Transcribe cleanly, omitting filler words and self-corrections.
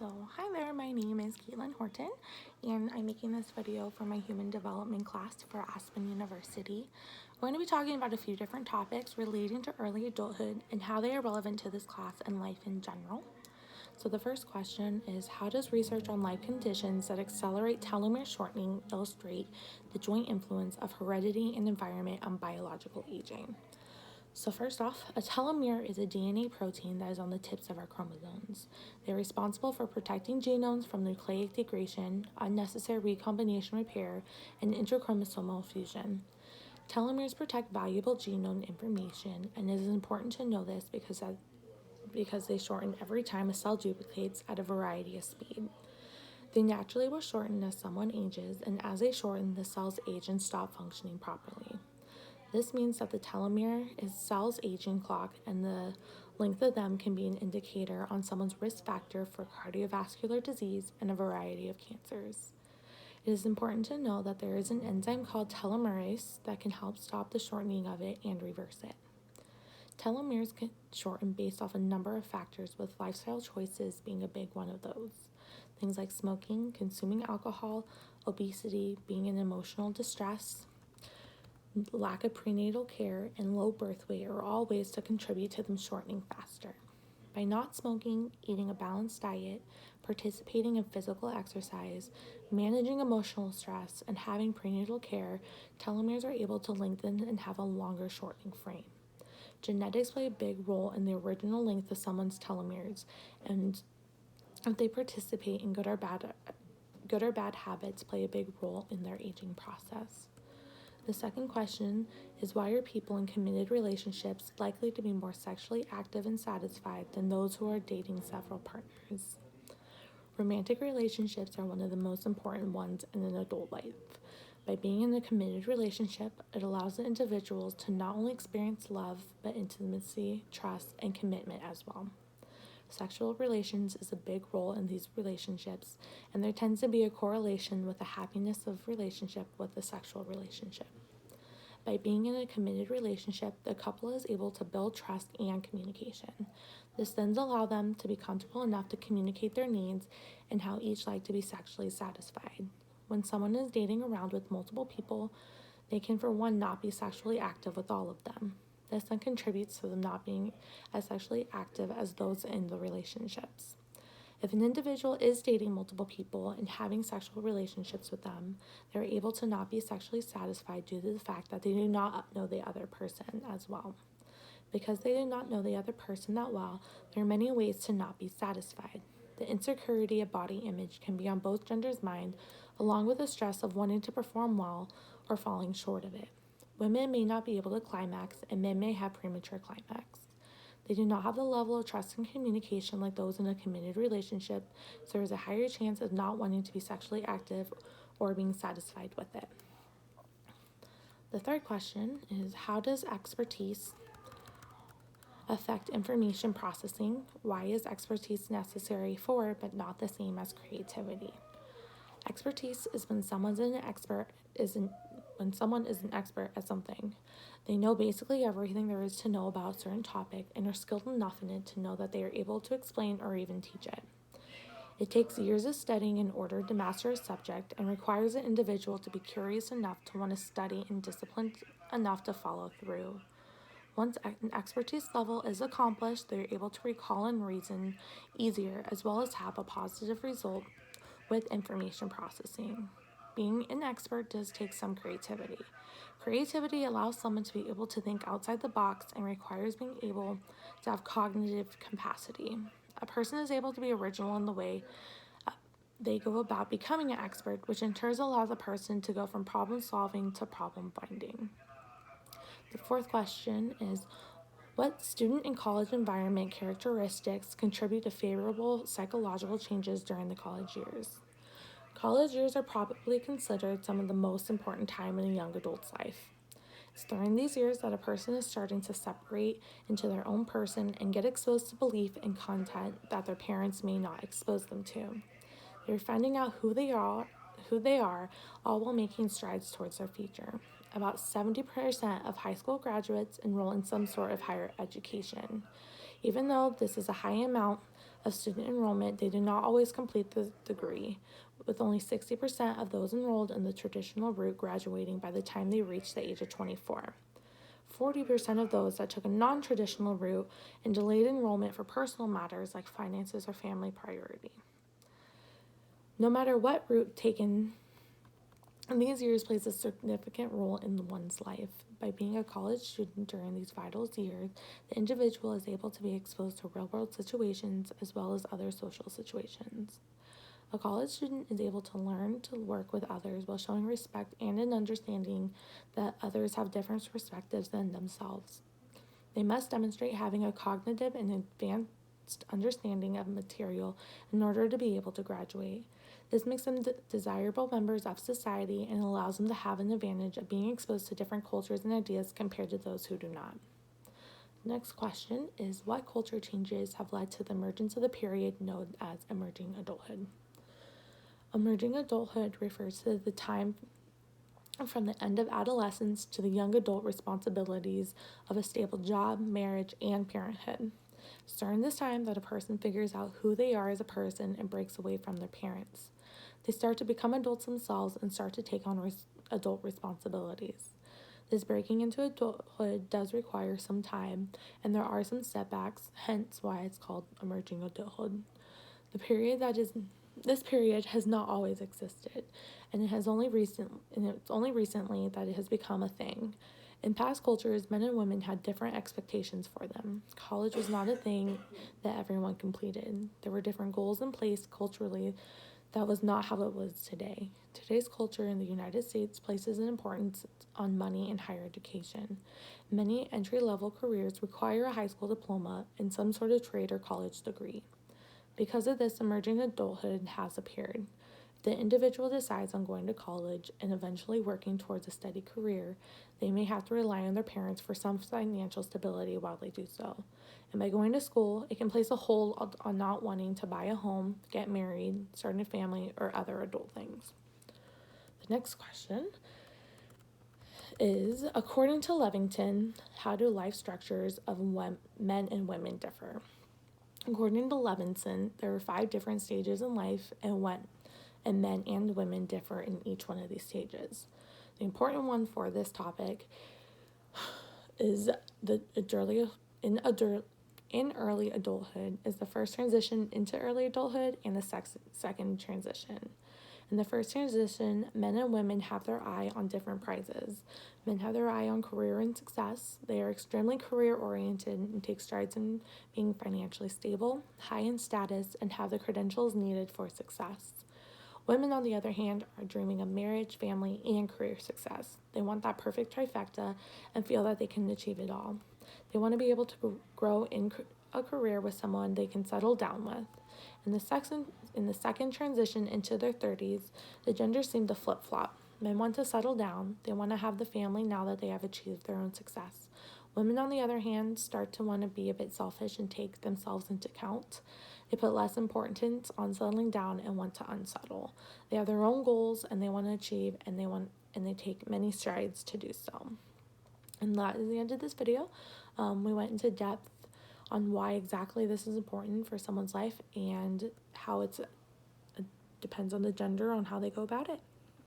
Hi there, my name is Caitlin Horton, and I'm making this video for my Human Development class for Aspen University. We're going to be talking about a few different topics relating to early adulthood and how they are relevant to this class and life in general. So the first question is, how does research on life conditions that accelerate telomere shortening illustrate the joint influence of heredity and environment on biological aging? So first off, a telomere is a DNA protein that is on the tips of our chromosomes. They're responsible for protecting genomes from nucleic degradation, unnecessary recombination repair, and intrachromosomal fusion. Telomeres protect valuable genome information, and it is important to know this because they shorten every time a cell duplicates at a variety of speed. They naturally will shorten as someone ages, and as they shorten, the cells age and stop functioning properly. This means that the telomere is cells' aging clock, and the length of them can be an indicator on someone's risk factor for cardiovascular disease and a variety of cancers. It is important to know that there is an enzyme called telomerase that can help stop the shortening of it and reverse it. Telomeres can shorten based off a number of factors, with lifestyle choices being a big one of those. Things like smoking, consuming alcohol, obesity, being in emotional distress, lack of prenatal care, and low birth weight are all ways to contribute to them shortening faster. By not smoking, eating a balanced diet, participating in physical exercise, managing emotional stress, and having prenatal care, telomeres are able to lengthen and have a longer shortening frame. Genetics play a big role in the original length of someone's telomeres, and if they participate in good or bad habits play a big role in their aging process. The second question is, why are people in committed relationships likely to be more sexually active and satisfied than those who are dating several partners? Romantic relationships are one of the most important ones in an adult life. By being in a committed relationship, it allows the individuals to not only experience love, but intimacy, trust, and commitment as well. Sexual relations is a big role in these relationships, and there tends to be a correlation with the happiness of relationship with the sexual relationship. By being in a committed relationship, the couple is able to build trust and communication. This then allows them to be comfortable enough to communicate their needs and how each like to be sexually satisfied. When someone is dating around with multiple people, they can, for one, not be sexually active with all of them. This then contributes to them not being as sexually active as those in the relationships. If an individual is dating multiple people and having sexual relationships with them, they're able to not be sexually satisfied due to the fact that they do not know the other person as well. Because they do not know the other person that well, there are many ways to not be satisfied. The insecurity of body image can be on both genders' mind, along with the stress of wanting to perform well or falling short of it. Women may not be able to climax, and men may have premature climax. They do not have the level of trust and communication like those in a committed relationship, so there is a higher chance of not wanting to be sexually active or being satisfied with it. The third question is, how does expertise affect information processing? Why is expertise necessary for but not the same as creativity? Expertise is when someone is an expert at something. They know basically everything there is to know about a certain topic and are skilled enough in it to know that they are able to explain or even teach it. It takes years of studying in order to master a subject and requires an individual to be curious enough to want to study and disciplined enough to follow through. Once an expertise level is accomplished, they are able to recall and reason easier, as well as have a positive result with information processing. Being an expert does take some creativity. Creativity allows someone to be able to think outside the box and requires being able to have cognitive capacity. A person is able to be original in the way they go about becoming an expert, which in turn allows a person to go from problem solving to problem finding. The fourth question is, what student and college environment characteristics contribute to favorable psychological changes during the college years? College years are probably considered some of the most important time in a young adult's life. It's during these years that a person is starting to separate into their own person and get exposed to belief and content that their parents may not expose them to. They're finding out who they are, all while making strides towards their future. About 70% of high school graduates enroll in some sort of higher education. Even though this is a high amount of student enrollment, they do not always complete the degree, with only 60% of those enrolled in the traditional route graduating by the time they reach the age of 24. 40% of those that took a non-traditional route and delayed enrollment for personal matters like finances or family priority. No matter what route taken, these years plays a significant role in one's life. By being a college student during these vital years, the individual is able to be exposed to real-world situations as well as other social situations. A college student is able to learn to work with others while showing respect and an understanding that others have different perspectives than themselves. They must demonstrate having a cognitive and advanced understanding of material in order to be able to graduate. This makes them desirable members of society and allows them to have an advantage of being exposed to different cultures and ideas compared to those who do not. Next question is, what culture changes have led to the emergence of the period known as emerging adulthood? Emerging adulthood refers to the time from the end of adolescence to the young adult responsibilities of a stable job, marriage, and parenthood. It's during this time that a person figures out who they are as a person and breaks away from their parents. They start to become adults themselves and start to take on adult responsibilities. This breaking into adulthood does require some time, and there are some setbacks, hence why it's called emerging adulthood. This period has not always existed, and it's only recently that it has become a thing. In past cultures, men and women had different expectations for them. College was not a thing that everyone completed. There were different goals in place culturally. That was not how it was today. Today's culture in the United States places an importance on money and higher education. Many entry-level careers require a high school diploma and some sort of trade or college degree. Because of this, emerging adulthood has appeared. If the individual decides on going to college and eventually working towards a steady career, they may have to rely on their parents for some financial stability while they do so. And by going to school, it can place a hold on not wanting to buy a home, get married, start a family, or other adult things. The next question is, according to Levington, how do life structures of men and women differ? According to Levinson, there are 5 different stages in life, and men and women differ in each one of these stages. The important one for this topic is in early adulthood is the first transition into early adulthood and the second transition. In the first transition, men and women have their eye on different prizes. Men have their eye on career and success. They are extremely career-oriented and take strides in being financially stable, high in status, and have the credentials needed for success. Women, on the other hand, are dreaming of marriage, family, and career success. They want that perfect trifecta and feel that they can achieve it all. They want to be able to grow in a career with someone they can settle down with. In the second transition into their 30s, the genders seem to flip-flop. Men want to settle down. They want to have the family now that they have achieved their own success. Women, on the other hand, start to want to be a bit selfish and take themselves into account. They put less importance on settling down and want to unsettle. They have their own goals and they want to achieve, and they take many strides to do so. And that is the end of this video. We went into depth on why exactly this is important for someone's life and how it depends on the gender on how they go about it.